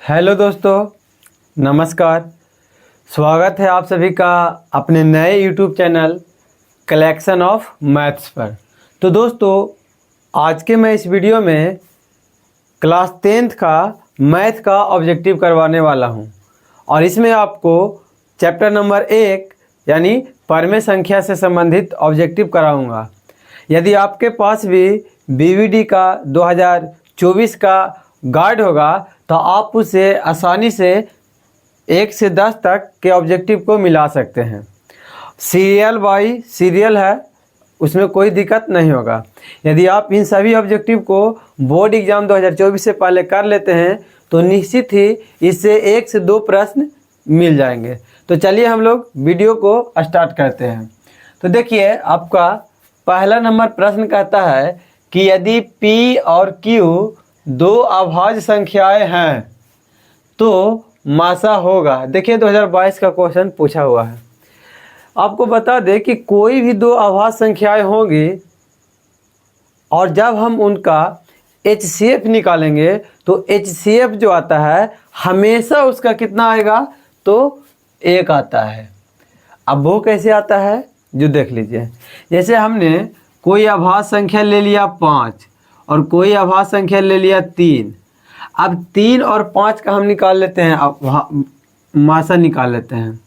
Hello दोस्तों, नमस्कार। स्वागत है आप सभी का अपने नए YouTube channel collection of maths पर। तो दोस्तों, आज के मैं इस वीडियो में क्लास 10th का मैथ का ऑब्जेक्टिव करवाने वाला हूं और इसमें आपको चैप्टर नंबर 1 यानी परमेय संख्या से संबंधित ऑब्जेक्टिव कराऊंगा। यदि आपके पास भी बीवीडी का 2024 का गाइड होगा तो आप उसे आसानी से 1 से 10 तक के ऑब्जेक्टिव को मिला सकते हैं। सीरियल बाय सीरियल है, उसमें कोई दिक्कत नहीं होगा। यदि आप इन सभी ऑब्जेक्टिव को बोर्ड एग्जाम 2024 से पहले कर लेते हैं तो निश्चित ही इससे 1 से 2 प्रश्न मिल जाएंगे। तो चलिए हम लोग वीडियो को स्टार्ट करते हैं। तो देखिए, आपका पहला नंबर प्रश्न कहता है कि यदि P और Q दो अभाज्य संख्याएं हैं तो मासा होगा। देखिए 2022 का क्वेश्चन पूछा हुआ है। आपको बता दें कि कोई भी दो अभाज्य संख्याएं होंगी और जब हम उनका HCF निकालेंगे तो HCF जो आता है हमेशा उसका कितना आएगा, तो 1 आता है। अब वो कैसे आता है जो देख लीजिए। जैसे हमने कोई अभाज्य संख्या ले लिया 5 और कोई अभाज्य संख्या ले लिया 3। अब 3 और 5 का हम निकाल लेते हैं, अब मासा निकाल लेते हैं।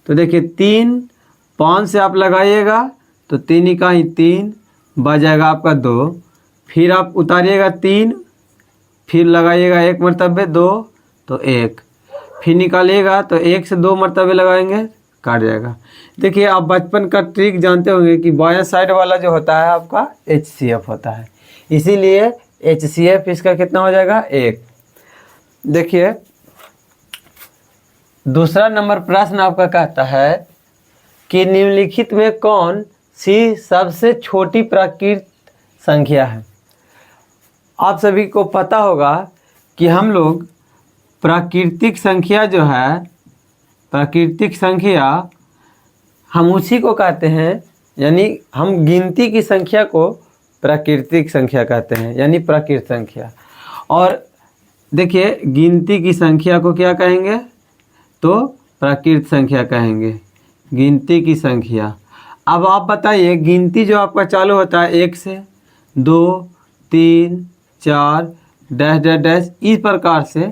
तो देखिए 3 5 से आप लगाइएगा तो 3 इकाई 3 बच जाएगा आपका 2। फिर आप उतारिएगा 3, फिर लगाइएगा 1 मरतबे 2 तो 1, फिर निकालिएगा तो 1 से 2 मरतबे लगाएंगे, काट जाएगा। देखिए आप बचपन का ट्रिक जानते होंगे कि बायां साइड वाला जो होता है आपका HCF होता है, इसीलिए HCF इसका कितना हो जाएगा, 1। देखिए दूसरा नंबर प्रश्न आपका कहता है कि निम्नलिखित में कौन सी सबसे छोटी प्राकृत संख्या है। आप सभी को पता होगा कि हम लोग प्राकृतिक संख्या जो है, प्राकृतिक संख्या हम उसी को कहते हैं, यानी हम गिनती की संख्या को प्राकृतिक संख्या कहते हैं, यानी प्राकृत संख्या। और देखिए गिनती की संख्या को क्या कहेंगे, तो प्राकृत संख्या कहेंगे, गिनती की संख्या। अब आप बताइए गिनती जो आपका चालू होता है 1 से 2 3 4 डैश डैश डैश, इस प्रकार से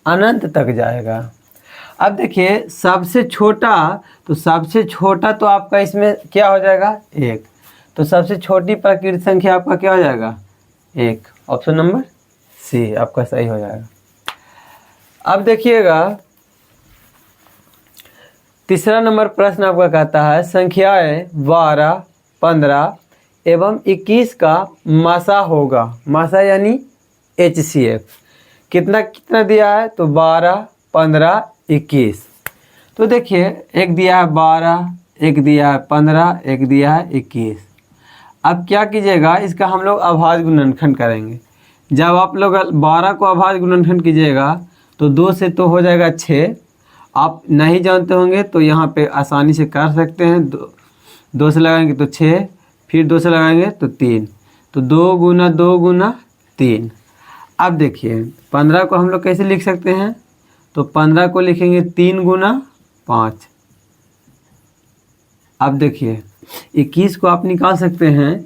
अनंत तक जाएगा। अब देखिए सबसे छोटा, तो सबसे छोटा तो आपका इसमें क्या हो जाएगा, 1। तो सबसे छोटी प्राकृत संख्या आपका क्या हो जाएगा, 1। ऑप्शन नंबर सी आपका सही हो जाएगा। अब देखिएगा तीसरा नंबर प्रश्न आपका कहता है संख्याएं 12, 15 एवं 21 का मासा होगा। मासा यानी HCF कितना कितना दिया है, तो 12, 15, 21। तो देखिए एक दिया है 12, एक दिया है 15, एक दिया है 21। अब क्या कीजिएगा, इसका हम लोग अभाज्य गुणनखंड करेंगे। जब आप लोग 12 को अभाज्य गुणनखंड कीजिएगा तो 2 से तो हो जाएगा 6। आप नहीं जानते होंगे तो यहाँ पे आसानी से कर सकते हैं। 2 से लगाएंगे तो 6, फिर 2 से लगाएंगे तो 3, तो 2 गुना 2 गुना 3। अब देखिए 15 को हम लोग कैसे लिख सकते हैं, तो 15 को लिखेंगे 3 गुना 5। अब देखिए 21 को आप निकाल सकते हैं।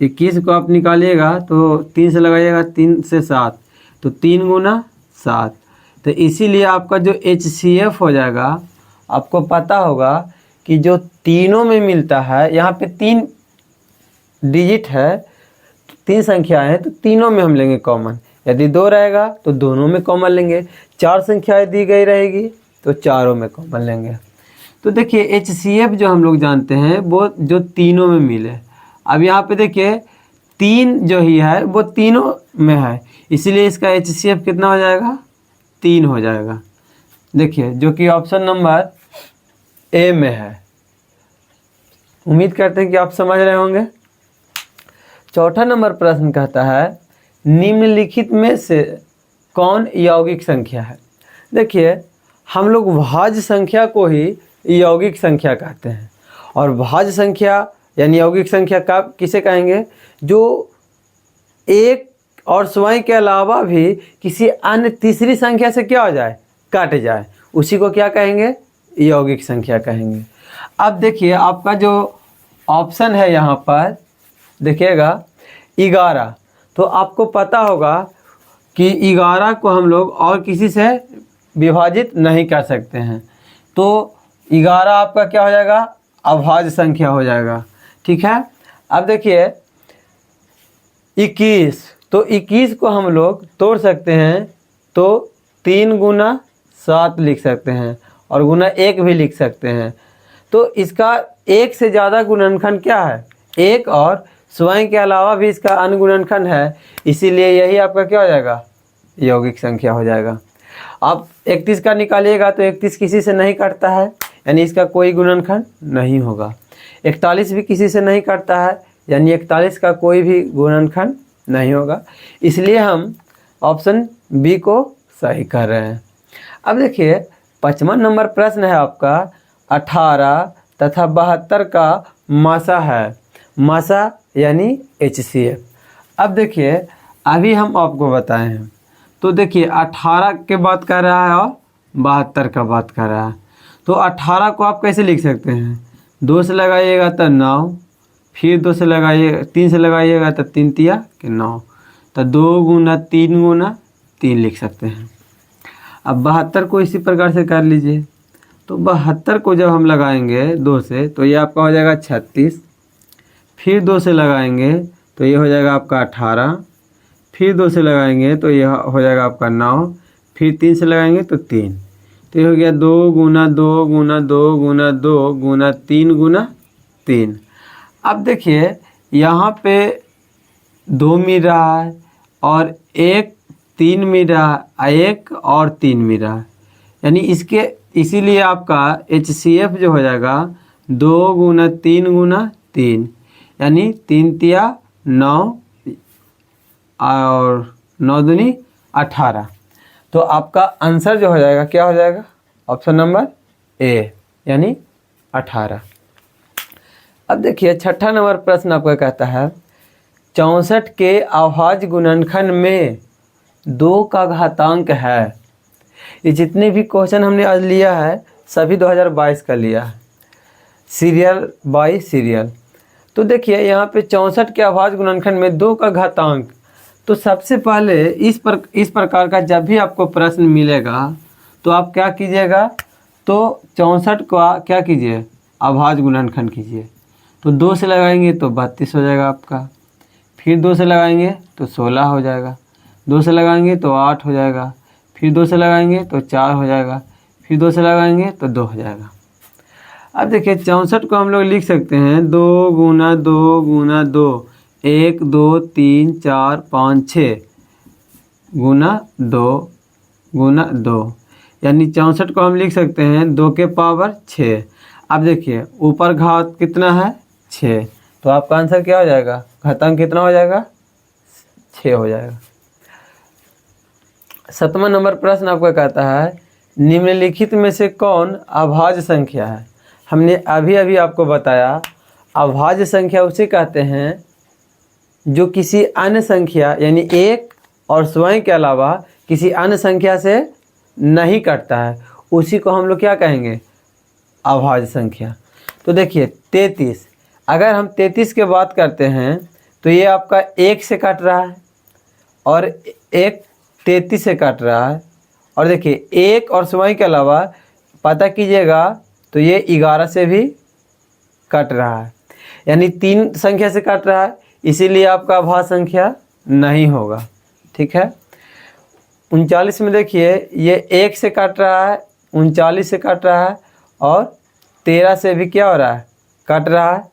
21 को आप निकालिएगा तो 3 से लगाइएगा, 3 से 7, तो 3 गुना 7। तो इसीलिए आपका जो HCF हो जाएगा, आपको पता होगा कि जो तीनों में मिलता है, यहाँ पे 3 डिजिट है, 3 संख्याएं हैं, तो तीनों में हम लेंगे कॉमन। यदि 2 रहेगा तो दोनों में कॉमन लेंगे। 4 संख्याएं दी गई रहेगी तो चारों में कॉमन लेंगे। तो देखिए HCF जो हम लोग जानते हैं वो जो तीनों में मिले। अब यहाँ पे देखिए 3 जो ही है वो तीनों में है, इसीलिए इसका HCF कितना हो जाएगा, 3 हो जाएगा। देखिए जो कि ऑप्शन नंबर ए में है। उम्मीद करते हैं कि आप समझ रहे होंगे। चौथा नंबर प्रश्न कहता है निम्नलिखित में से कौन यौगिक संख्या है। देखिए हम लोग भाज्य संख्या को ही यौगिक संख्या कहते हैं, और भाज्य संख्या यानी यौगिक संख्या का किसे कहेंगे, जो एक और स्वयं के अलावा भी किसी अन्य तीसरी संख्या से क्या हो जाए, कट जाए, उसी को क्या कहेंगे, यौगिक संख्या कहेंगे। अब देखिए आपका जो ऑप्शन है यहाँ पर देखिएगा 11, तो आपको पता होगा कि 11 को हम लोग और किसी से विभाजित नहीं कर सकते हैं, तो 11 आपका क्या हो जाएगा, अभाज्य संख्या हो जाएगा। ठीक है। अब देखिए 21, तो 21 को हम लोग तोड़ सकते हैं, तो 3 गुना 7 लिख सकते हैं और गुना 1 भी लिख सकते हैं। तो इसका एक से ज़्यादा गुणनखंड क्या है, 1, और स्वयं के अलावा भी इसका अन्य गुणनखंड है, इसीलिए यही आपका क्या हो जाएगा, यौगिक संख्या हो जाएगा। आप 31 का निकालिएगा तो 31 किसी से नहीं कटता है, यानी इसका कोई गुणनखंड नहीं होगा। 41 भी किसी से नहीं कटता है, यानी 41 का कोई भी गुणनखंड नहीं होगा, इसलिए हम ऑप्शन बी को सही कर रहे हैं। अब देखिए 55 नंबर प्रश्न है आपका, 18 तथा 72 का मासा है, मासा यानी HCF। अब देखिए अभी हम आपको बताए हैं, तो देखिए 18 के बात कर रहा है और 72 का बात कर रहा है, तो 18 को आप कैसे लिख सकते हैं, 2 से लगाइएगा तो 9, फिर 2 से लगाइए, 3 से लगाइएगा तो 3 तिया के 9, तो 2 गुना 3 गुना 3 लिख सकते हैं। अब 72 को इसी प्रकार से कर लीजिए, तो 72 को जब हम लगाएंगे 2 से, तो ये आपका हो जाएगा 36, फिर 2 से लगाएंगे तो ये हो जाएगा आपका 18, फिर 2 से लगाएंगे तो ये हो जाएगा आपका 9, फिर 3 से लगाएंगे तो 3, तो ये हो गया 2 गुना 2 गुना 2 गुना 2 गुना 3 गुना 3। अब देखिए यहाँ पे 2 मिल रहा है और 1 3 मिल रहा है, 1 और 3 मिल रहा है, यानी इसके इसीलिए आपका HCF जो हो जाएगा 2 गुना 3 गुना 3, यानी 3 तिया 9 और 9 दूनी 18। तो आपका आंसर जो हो जाएगा क्या हो जाएगा, ऑप्शन नंबर ए यानी 18। अब देखिए 6ठा नंबर प्रश्न आपका कहता है 64 के अभाज्य गुणनखंड में 2 का घातांक है। ये जितने भी क्वेश्चन हमने आज लिया है सभी 2022 का लिया है, सीरियल बाय सीरियल। तो देखिए यहाँ पे 64 के अभाज्य गुणनखंड में 2 का घातांक, तो सबसे पहले इस प्रकार का जब भी आपको प्रश्न मिलेगा तो आप क्या कीजिएगा, तो 64 का क्या कीजिए, अभाज्य गुणनखंड कीजिए। तो 2 से लगाएंगे तो 32 हो जाएगा आपका, फिर 2 से लगाएंगे तो 16 हो जाएगा, 2 से लगाएंगे तो 8 हो जाएगा, फिर 2 से लगाएंगे तो 4 हो जाएगा, फिर 2 से लगाएंगे तो 2 हो जाएगा। अब देखिए 64 को हम लोग लिख सकते हैं 2 गुना 2 गुना 2, 1 2 3 4 5 6 गुना 2 गुना 2, यानी 64 को हम लिख सकते हैं 2 के पावर 6। अब देखिए ऊपर घात कितना है 6, तो आपका आंसर क्या हो जाएगा, घातांक कितना हो जाएगा, 6 हो जाएगा। 7वां नंबर प्रश्न आपका कहता है निम्नलिखित में से कौन अभाज्य संख्या है। हमने अभी आपको बताया अभाज्य संख्या उसे कहते हैं जो किसी अन्य संख्या यानी 1 और स्वयं के अलावा किसी अन्य संख्या से नहीं कटता है, उसी को हम लोग क्या कहेंगे, अभाज्य संख्या। तो देखिए 33, अगर हम 33 की बात करते हैं तो ये आपका 1 से कट रहा है और 1 33 से कट रहा है, और देखिए 1 और स्वयं के अलावा पता कीजिएगा तो ये 11 से भी कट रहा है, यानी 3 संख्या से कट रहा है, इसीलिए आपका अभाज्य संख्या नहीं होगा। ठीक है। 39 में देखिए ये 1 से कट रहा है, 39 से कट रहा है और 13 से भी क्या हो रहा है, कट रहा है,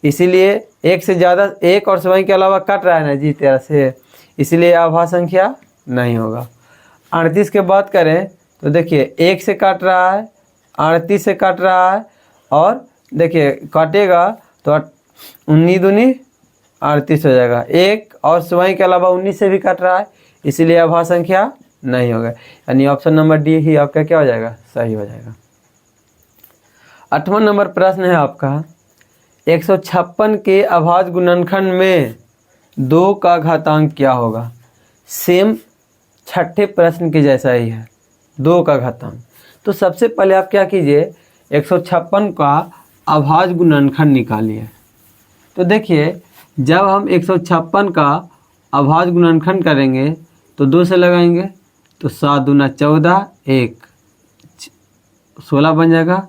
इसीलिए 1 से ज़्यादा 1 और स्वयं के अलावा कट रहा है ना जी 13 से, इसीलिए अभाज्य संख्या नहीं होगा। 38 की बात करें तो देखिए 1 से कट रहा है, 38 से कट रहा है, और देखिए काटेगा तो 19 दूनी 38 हो जाएगा, 1 और स्वयं के अलावा 19 से भी कट रहा है, इसीलिए अभाज्य संख्या नहीं होगा, यानी ऑप्शन नंबर डी ही आपका क्या हो जाएगा, सही हो जाएगा। 8वां नंबर प्रश्न है आपका 156 के अभाज्य गुणनखंड में 2 का घातांक क्या होगा। सेम छठे प्रश्न के जैसा ही है, 2 का घातांक। तो सबसे पहले आप क्या कीजिए, 156 का अभाज्य गुणनखंड निकालिए। तो देखिए जब हम 156 का अभाज्य गुणनखंड करेंगे तो 2 से लगाएंगे तो 7 दूना 14, 1 16 बन जाएगा।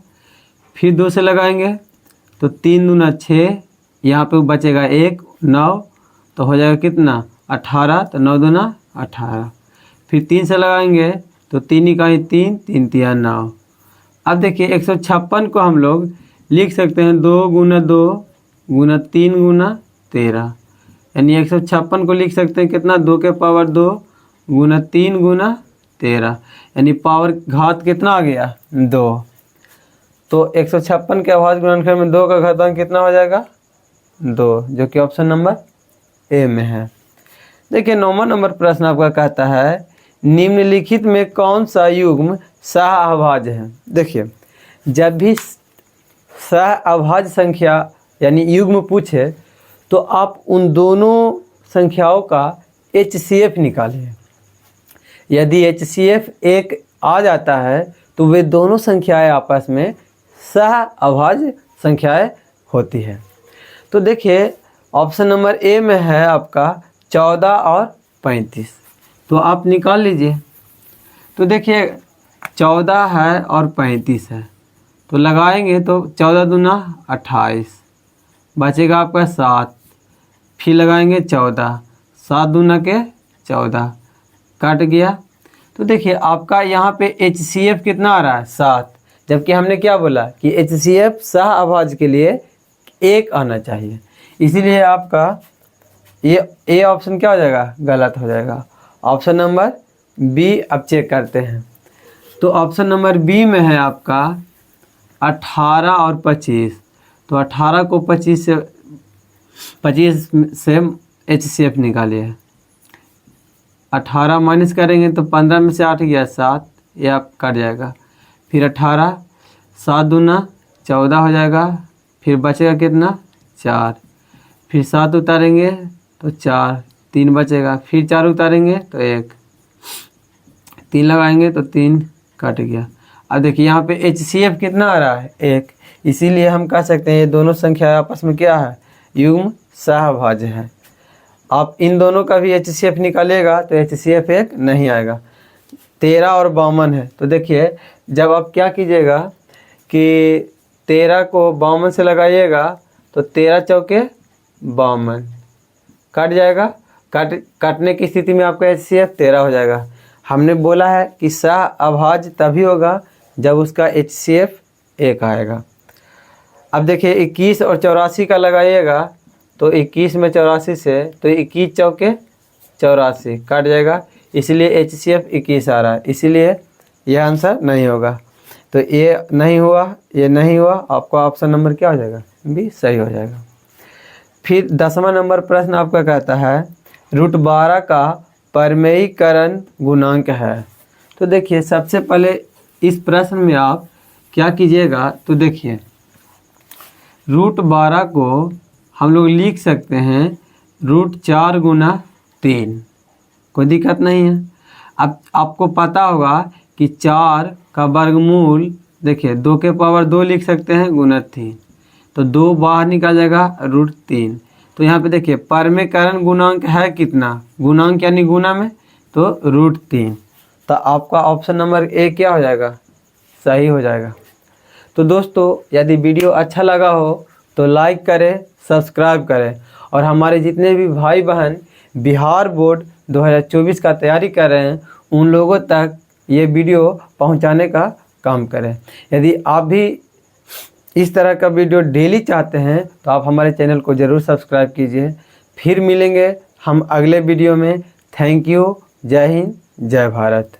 फिर 2 से लगाएंगे तो 3 दूना 6, यहाँ पे बचेगा 1 9, तो हो जाएगा कितना 18, तो 9 दूना 18। फिर 3 से लगाएंगे तो 3 इकाई 3, 3 तिया 9। अब देखिए 156 को हम लोग लिख सकते हैं 2 गुना 2 गुना 3 गुना 13, यानी 156 को लिख सकते हैं कितना 2 के पावर 2 गुना 3 गुना 13, यानी पावर घात कितना आ गया 2। तो 156 के अभाज्य गुणनखंड में 2 का घातांक कितना हो जाएगा 2, जो कि ऑप्शन नंबर ए में है। देखिए 9वां नंबर प्रश्न आपका कहता है निम्नलिखित में कौन सा युग्म सह-अभाज्य है। देखिए जब भी सह-अभाज्य संख्या यानी युग्म पूछे तो आप उन दोनों संख्याओं का HCF निकालिए। यदि HCF 1 आ जाता है तो वे दोनों संख्याएं आपस में सह-अभाज्य संख्याएं होती है। तो देखिए ऑप्शन नंबर ए में है आपका 14 और 35, तो आप निकाल लीजिए। तो देखिए 14 है और 35 है, तो लगाएंगे तो 14 दूना 28, बचेगा आपका 7। फिर लगाएंगे 14, 7 दूना के 14, कट गया। तो देखिए आपका यहाँ पे HCF कितना आ रहा है 7, जबकि हमने क्या बोला कि HCF सह-अभाज्य के लिए 1 आना चाहिए, इसीलिए आपका ये ए ऑप्शन क्या हो जाएगा गलत हो जाएगा। ऑप्शन नंबर बी अब चेक करते हैं। तो ऑप्शन नंबर बी में है आपका 18 और 25, तो 18 को 25 से HCF निकालिए। 18 माइनस करेंगे तो 15 में से 8 गया 7, ये आप कट जाएगा। फिर 18, 7 दूना 14 हो जाएगा। फिर बचेगा कितना 4, फिर 7 उतारेंगे तो 4, 3 बचेगा। फिर 4 उतारेंगे तो 1, 3 लगाएंगे तो 3 कट गया। अब देखिए यहाँ पे HCF कितना आ रहा है 1, इसीलिए हम कह सकते हैं ये दोनों संख्या आपस में क्या है युग्म सह-अभाज्य है। आप इन दोनों का भी HCF निकालिएगा तो HCF 1 नहीं आएगा। 13 और 52 है, तो देखिए जब आप क्या कीजिएगा कि 13 को 52 से लगाइएगा तो 13 चौके 52 कट जाएगा। कटने की स्थिति में आपका HCF 13 हो जाएगा। हमने बोला है कि सह-अभाज्य तभी होगा जब उसका HCF 1 आएगा। अब देखिए 21 और 84 का लगाइएगा तो 21 में 84 से तो 21 चौके 84 कट जाएगा, इसलिए HCF 21 आ रहा है, इसीलिए यह आंसर नहीं होगा। तो ये नहीं हुआ, ये नहीं हुआ, आपका ऑप्शन नंबर क्या हो जाएगा बी सही हो जाएगा। फिर 10वां नंबर प्रश्न आपका कहता है √12 का परमेयीकरण गुणांक है। तो देखिए सबसे पहले इस प्रश्न में आप क्या कीजिएगा, तो देखिए √12 को हम लोग लिख सकते हैं √4 गुना 3, कोई दिक्कत नहीं है। अब आपको पता होगा कि 4 का वर्गमूल देखिए 2 के पावर 2 लिख सकते हैं गुना 3, तो 2 बाहर निकल जाएगा √3। तो यहाँ पे देखिए परमेयीकरण गुणांक है कितना, गुणांक यानी गुना में, तो √3। तो आपका ऑप्शन नंबर ए क्या हो जाएगा सही हो जाएगा। तो दोस्तों यदि वीडियो अच्छा लगा हो तो लाइक करें, सब्सक्राइब करें, और हमारे जितने भी भाई बहन बिहार बोर्ड 2024 का तैयारी कर रहे हैं उन लोगों तक ये वीडियो पहुंचाने का काम करें। यदि आप भी इस तरह का वीडियो डेली चाहते हैं तो आप हमारे चैनल को ज़रूर सब्सक्राइब कीजिए। फिर मिलेंगे हम अगले वीडियो में। थैंक यू, जय हिंद, जय भारत।